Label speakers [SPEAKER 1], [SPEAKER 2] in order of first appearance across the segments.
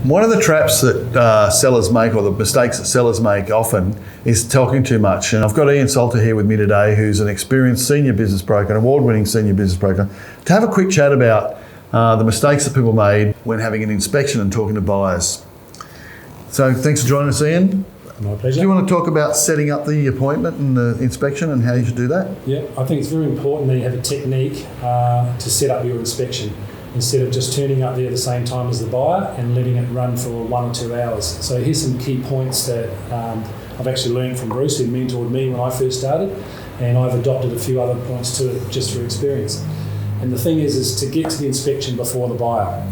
[SPEAKER 1] One of the traps that sellers make, or the mistakes that sellers make often, is talking too much. And I've got Ian Salter here with me today, who's an experienced senior business broker, an award-winning senior business broker, to have a quick chat about the mistakes that people made when having an inspection and talking to buyers. So thanks for joining us, Ian.
[SPEAKER 2] My pleasure.
[SPEAKER 1] Do you want to talk about setting up the appointment and the inspection and how you should do that?
[SPEAKER 2] Yeah, I think it's very important that you have a technique to set up your inspection instead of just turning up there at the same time as the buyer and letting it run for 1 or 2 hours. So here's some key points that I've actually learned from Bruce, who mentored me when I first started, and I've adopted a few other points to it just through experience. And the thing is to get to the inspection before the buyer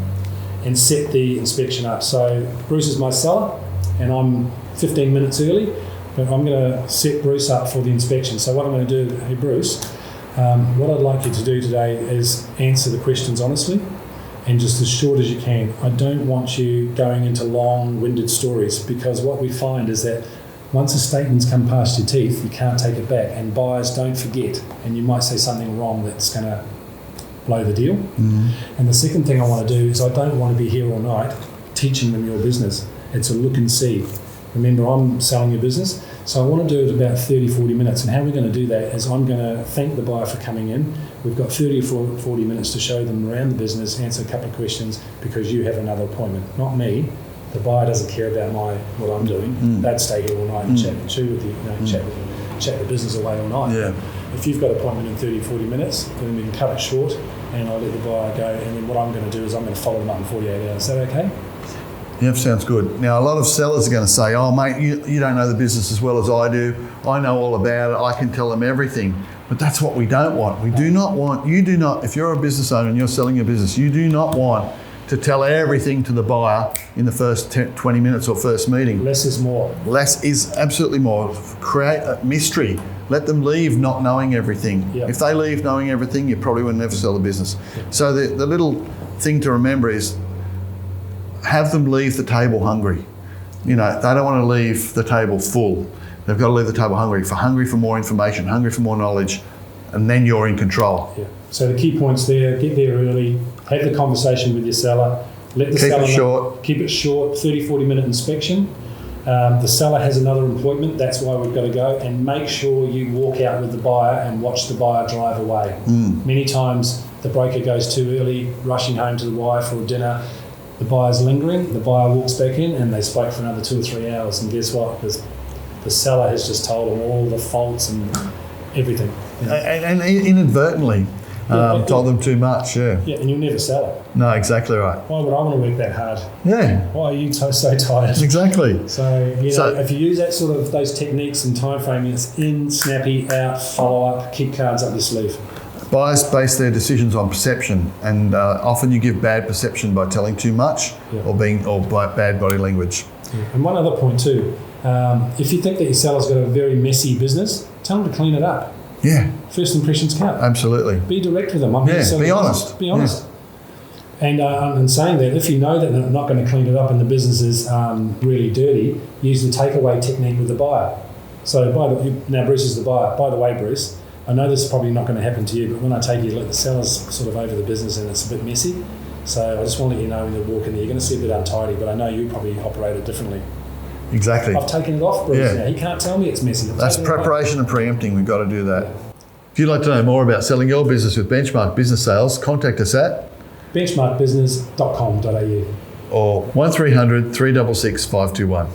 [SPEAKER 2] and set the inspection up. So Bruce is my seller and I'm 15 minutes early, but I'm going to set Bruce up for the inspection. So what I'm going to do, hey Bruce, what I'd like you to do today is answer the questions honestly and just as short as you can. I don't want you going into long-winded stories, because what we find is that once a statement's come past your teeth, you can't take it back, and buyers don't forget, and you might say something wrong that's going to blow the deal. Mm-hmm. And the second thing I want to do is I don't want to be here all night teaching them your business. It's a look and see. Remember, I'm selling your business, so I want to do it about 30, 40 minutes. And how we're going to do that is I'm going to thank the buyer for coming in. We've got 30 or 40 minutes to show them around the business, answer a couple of questions, because you have another appointment, not me. The buyer doesn't care about what I'm doing. They'd stay here all night and chat and chew with you, chat the business away all night.
[SPEAKER 1] Yeah.
[SPEAKER 2] If you've got an appointment in 30, 40 minutes, then we can cut it short and I'll let the buyer go. And then what I'm going to do is I'm going to follow them up in 48 hours. Is that okay?
[SPEAKER 1] Yeah, sounds good. Now, a lot of sellers are going to say, oh, mate, you don't know the business as well as I do. I know all about it. I can tell them everything. But that's what we don't want. You do not, if you're a business owner and you're selling your business, you do not want to tell everything to the buyer in the first 20 minutes or first meeting.
[SPEAKER 2] Less is more.
[SPEAKER 1] Less is absolutely more. Create a mystery. Let them leave not knowing everything. Yep. If they leave knowing everything, you probably will never sell the business. Yep. So the little thing to remember is, have them leave the table hungry. They don't want to leave the table full. They've got to leave the table hungry for more information, hungry for more knowledge, and then you're in control.
[SPEAKER 2] Yeah. So the key points there: get there early, have the conversation with your seller, let the seller keep it short, 30, 40 minute inspection. The seller has another appointment, that's why we've got to go, and make sure you walk out with the buyer and watch the buyer drive away. Many times the broker goes too early, rushing home to the wife or dinner. The buyer's lingering, the buyer walks back in and they spoke for another 2 or 3 hours, and guess what? Because the seller has just told them all the faults and everything.
[SPEAKER 1] And inadvertently told them too much,
[SPEAKER 2] Yeah, and you'll never sell it.
[SPEAKER 1] No, exactly right.
[SPEAKER 2] Why would I want to work that hard?
[SPEAKER 1] Yeah.
[SPEAKER 2] Why are you so tired?
[SPEAKER 1] Exactly.
[SPEAKER 2] So, if you use that sort of those techniques and time framing, it's in, snappy, out, follow up, keep cards up your sleeve.
[SPEAKER 1] Buyers base their decisions on perception, and often you give bad perception by telling too much or by bad body language.
[SPEAKER 2] Yeah. And one other point too, if you think that your seller's got a very messy business, tell them to clean it up.
[SPEAKER 1] Yeah.
[SPEAKER 2] First impressions count.
[SPEAKER 1] Absolutely.
[SPEAKER 2] Be direct with them.
[SPEAKER 1] Be honest.
[SPEAKER 2] Be honest. Yeah. And saying that, if you know that they're not going to clean it up and the business is really dirty, use the takeaway technique with the buyer. So now Bruce is the buyer. By the way, Bruce, I know this is probably not going to happen to you, but when I take you, the seller's sort of over the business and it's a bit messy. So I just want to let you know when you walk in there, you're going to see a bit untidy, but I know you probably operate it differently.
[SPEAKER 1] Exactly.
[SPEAKER 2] I've taken it off, Bruce. Now. He can't tell me it's messy.
[SPEAKER 1] That's preparation and preempting. We've got to do that. If you'd like to know more about selling your business with Benchmark Business Sales, contact us at
[SPEAKER 2] benchmarkbusiness.com.au
[SPEAKER 1] or 1300 366 521.